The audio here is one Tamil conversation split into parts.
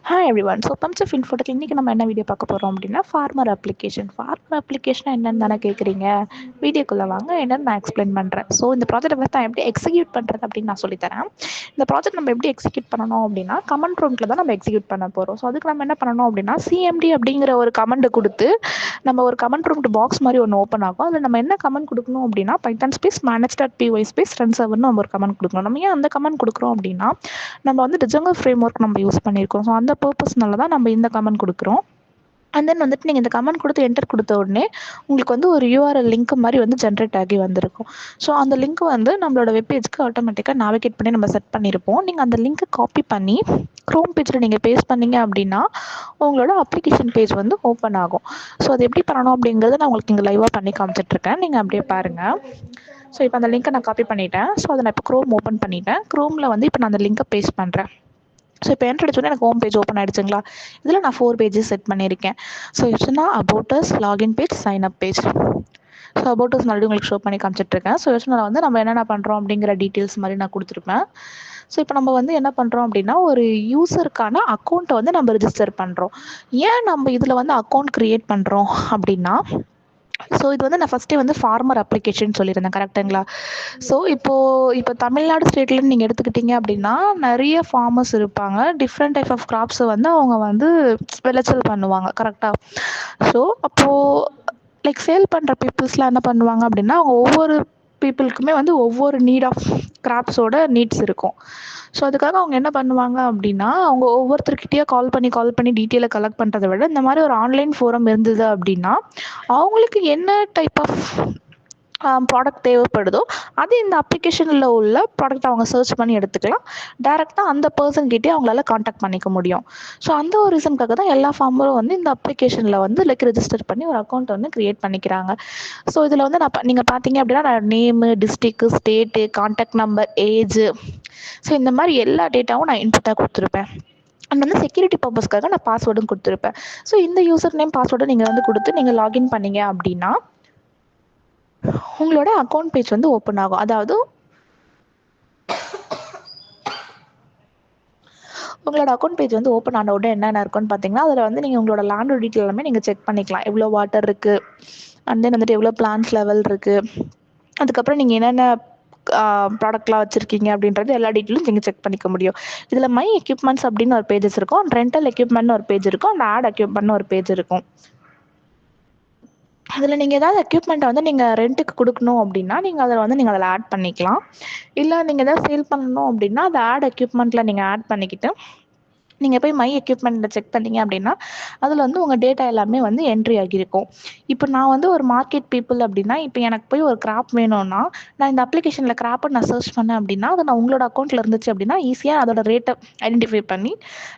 Hi everyone. So bumps of Infotech இன்றைக்கி நம்ம என்ன வீடியோ பார்க்க போகிறோம் அப்படின்னா ஃபார்மர் அப்ளிகேஷன் என்னென்னு தானே கேட்குறீங்க. வீடியோக்குள்ளே வாங்க, என்னென்னு நான் எக்ஸ்பிளைன் பண்ணுறேன். ஸோ இந்த ப்ராஜெக்ட் வந்து நான் எப்படி எக்ஸிக்யூட் பண்ணுறது அப்படின்னு நான் சொல்லித்தரேன். இந்த ப்ராஜெக்ட் நம்ம எப்படி எக்ஸிக்யூட் பண்ணணும் அப்படின்னா கமெண்ட் ப்ராம்ப்ட்டில் தான் நம்ம எக்ஸிக்யூட் பண்ண போகிறோம். ஸோ அதுக்கு நம்ம என்ன பண்ணணும் அப்படின்னா சிஎம்டி அப்படிங்கிற ஒரு கமெண்ட் கொடுத்து நம்ம ஒரு கமெண்ட் ப்ராம்ப்ட் பாக்ஸ் மாதிரி ஒன்று ஓப்பன் ஆகும். அதில் நம்ம என்ன கமெண்ட் கொடுக்கணும் அப்படின்னா python space manage.py space run சர்வர்னு நம்ம ஒரு கமெண்ட் கொடுக்கணும். நம்ம ஏன் அந்த கமெண்ட் கொடுக்குறோம் அப்படின்னா நம்ம வந்து டிஜங்கல் ஃப்ரேம் ஒர்க் நம்ம யூஸ் பண்ணியிருக்கோம். ஸோ அந்த பர்பஸ்னால தான் நம்ம இந்த கமெண்ட் கொடுக்குறோம். அண்ட் தென் வந்துட்டு நீங்கள் இந்த கமெண்ட் கொடுத்து என்டர் கொடுத்த உடனே உங்களுக்கு வந்து ஒரு யூஆர்எல் லிங்க் மாதிரி வந்து ஜென்ரேட் ஆகி வந்திருக்கும். ஸோ அந்த லிங்க் வந்து நம்மளோட வெப்பேஜ்க்கு ஆட்டோமேட்டிக்காக நேவிகேட் பண்ணி நம்ம செட் பண்ணியிருப்போம். நீங்கள் அந்த லிங்க்கை காப்பி பண்ணி க்ரோம் பேஜில் நீங்கள் பேஸ்ட் பண்ணீங்க அப்படின்னா உங்களோட அப்ளிகேஷன் பேஜ் வந்து ஓப்பன் ஆகும். ஸோ அது எப்படி பண்ணணும் அப்படிங்கிறத நான் உங்களுக்கு இங்கே லைவாக பண்ணி காமிச்சிட்ருக்கேன். நீங்கள் அப்படியே பாருங்கள். ஸோ இப்போ அந்த லிங்க்கை நான் காப்பி பண்ணிட்டேன். ஸோ அதை நான் இப்போ க்ரோம் ஓப்பன் பண்ணிட்டேன். க்ரோமில் வந்து இப்போ நான் அந்த லிங்க்கை பேஸ்ட் பண்ணுறேன். ஸோ இப்போ என்ட்ரு அடிச்சோடனே எனக்கு ஹோம் பேஜ் ஓப்பன் ஆகிடுச்சுங்களா. இதில் நான் 4 பேஜஸ் செட் பண்ணியிருக்கேன். ஸோ யோசனா about us, login page, sign up page. So about us மறுபடியும் உங்களுக்கு ஷோ பண்ணி காமிச்சிட்ருக்கேன். ஸோ யோசனாவில் வந்து நம்ம என்னென்ன பண்ணுறோம் அப்படிங்கிற டீட்டெயில்ஸ் மாதிரி நான் கொடுத்துருப்பேன். ஸோ இப்போ நம்ம வந்து என்ன பண்ணுறோம் அப்படின்னா ஒரு யூஸருக்கான அக்கௌண்ட்டை வந்து நம்ம ரிஜிஸ்டர் பண்ணுறோம். ஏன் நம்ம இதில் வந்து அக்கௌண்ட் க்ரியேட் பண்ணுறோம் அப்படின்னா ஸோ இது வந்து நான் ஃபஸ்ட்டே வந்து ஃபார்மர் அப்ளிகேஷன் சொல்லியிருந்தேன் கரெக்டுங்களா. ஸோ இப்போ தமிழ்நாடு ஸ்டேட்லன்னு நீங்கள் எடுத்துக்கிட்டிங்க அப்படின்னா நிறைய ஃபார்மர்ஸ் இருப்பாங்க. டிஃப்ரெண்ட் டைப் ஆஃப் கிராப்ஸை வந்து அவங்க வந்து விளைச்சல் பண்ணுவாங்க கரெக்டாக. ஸோ அப்போது லைக் சேல் பண்ணுற பீப்புள்ஸ்லாம் என்ன பண்ணுவாங்க அப்படின்னா அவங்க ஒவ்வொரு பீப்புளுக்குமே வந்து ஒவ்வொரு நீட் ஆஃப் கிராப்ஸோட நீட்ஸ் இருக்கும். ஸோ அதுக்காக அவங்க என்ன பண்ணுவாங்க அப்படின்னா அவங்க ஒவ்வொருத்தர்கிட்டயே கால் பண்ணி டீட்டெயிலை கலெக்ட் பண்ணுறதை விட இந்த மாதிரி ஒரு ஆன்லைன் ஃபோரம் இருந்தது அப்படின்னா அவங்களுக்கு என்ன டைப் ஆஃப் ப்ராடக்ட் தேவைப்படுதோ அது இந்த அப்ளிகேஷனில் உள்ள ப்ராடக்ட் அவங்க சர்ச் பண்ணி எடுத்துக்கலாம். டேரெக்டாக அந்த பர்சன்கிட்டே அவங்களால காண்டாக்ட் பண்ணிக்க முடியும். ஸோ அந்த ஒரு ரீசனுக்காக தான் எல்லா ஃபார்மரும் வந்து இந்த அப்ளிகேஷனில் வந்து லைக் ரெஜிஸ்டர் பண்ணி ஒரு அக்கௌண்ட் வந்து க்ரியேட் பண்ணிக்கிறாங்க. ஸோ இதில் வந்து நீங்கள் பார்த்தீங்க அப்படின்னா நான் name, district, state, contact number, age, so இந்த மாதிரி எல்லா டேட்டாவும் நான் இன்புட்டாக கொடுத்துருப்பேன். அண்ட் வந்து செக்யூரிட்டி பர்பஸ்க்காக நான் பாஸ்வேர்டும் கொடுத்துருப்பேன். ஸோ இந்த யூசர் நேம் பாஸ்வேர்டை நீங்கள் வந்து கொடுத்து நீங்கள் லாகின் பண்ணீங்க அப்படின்னா உங்களோட அக்கௌண்ட் பேஜ் வந்து ஓப்பன் ஆகும். அதாவது உங்களோட அக்கௌண்ட் பேஜ் வந்து ஓப்பன் ஆன உடனே என்னென்ன இருக்குன்னு பார்த்தீங்கன்னா அதில் வந்து நீங்கள் உங்களோட லேண்டோட டீட்டெயில் எல்லாமே நீங்கள் செக் பண்ணிக்கலாம். எவ்வளோ வாட்டர் இருக்குது, அண்ட் தென் வந்துட்டு எவ்வளோ பிளான்ஸ் லெவல் இருக்குது, அதுக்கப்புறம் நீங்கள் என்னென்ன ப்ராடக்ட்லாம் வச்சுருக்கீங்க அப்படின்றது எல்லா டீட்டெயிலும் நீங்கள் செக் பண்ணிக்க முடியும். இதில் மை எக்யூப்மெண்ட்ஸ் அப்படின்னு ஒரு பேஜஸ் இருக்கும், அண்ட் ரெண்டல் எக்யூப்மெண்ட்னு ஒரு பேஜ் இருக்கும், அண்ட் ஆட் எக்யூப்மெண்ட்னு ஒரு பேஜ் இருக்கும். அதில் நீங்கள் ஏதாவது எக்யூப்மெண்ட்டை வந்து நீங்கள் ரெண்ட்டுக்கு கொடுக்கணும் அப்படின்னா நீங்கள் அதில் ஆட் பண்ணிக்கலாம். இல்லை நீங்கள் எதாவது சேல் பண்ணணும் அப்படின்னா அதை ஆட் எக்யூப்மெண்ட்டில் நீங்கள் ஆட் பண்ணிக்கிட்டு நீங்கள் போய் மை எக்யூப்மெண்ட்டில் செக் பண்ணீங்க அப்படின்னா அதில் வந்து உங்கள் டேட்டா எல்லாமே வந்து என்ட்ரி ஆகியிருக்கும். இப்போ நான் வந்து ஒரு மார்க்கெட் பீப்புள் அப்படின்னா இப்போ எனக்கு போய் ஒரு கிராப் வேணும்னா நான் இந்த அப்ளிகேஷனில் கிராப்பை நான் சர்ச் பண்ணேன் அப்படின்னா அது நான் உங்களோட அக்கௌண்ட்டில் இருந்துச்சு அப்படின்னா ஈஸியாக அதோட ரேட்டை ஐடென்டிஃபை பண்ணி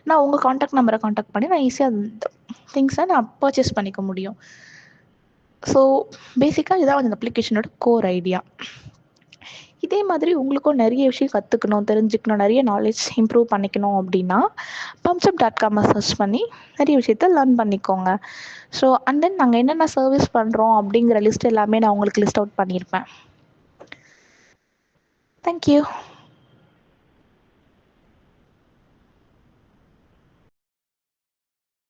நான் உங்கள் காண்டாக்ட் நம்பரை காண்டாக்ட் பண்ணி நான் ஈஸியாக திங்ஸை நான் பர்ச்சேஸ் பண்ணிக்க முடியும். ஸோ பேசிக்காக இதான் வந்து இந்த அப்ளிகேஷனோட கோர் ஐடியா. இதே மாதிரி உங்களுக்கும் நிறைய விஷயம் கற்றுக்கணும், தெரிஞ்சுக்கணும், நிறைய நாலேஜ் இம்ப்ரூவ் பண்ணிக்கணும் அப்படின்னா pumpsup.com சர்ச் பண்ணி நிறைய விஷயத்த லேர்ன் பண்ணிக்கோங்க. ஸோ அண்ட் தென் நாங்கள் என்னென்ன சர்வீஸ் பண்ணுறோம் அப்படிங்கிற லிஸ்ட் எல்லாமே நான் உங்களுக்கு லிஸ்ட் அவுட் பண்ணியிருப்பேன். தேங்க்யூ.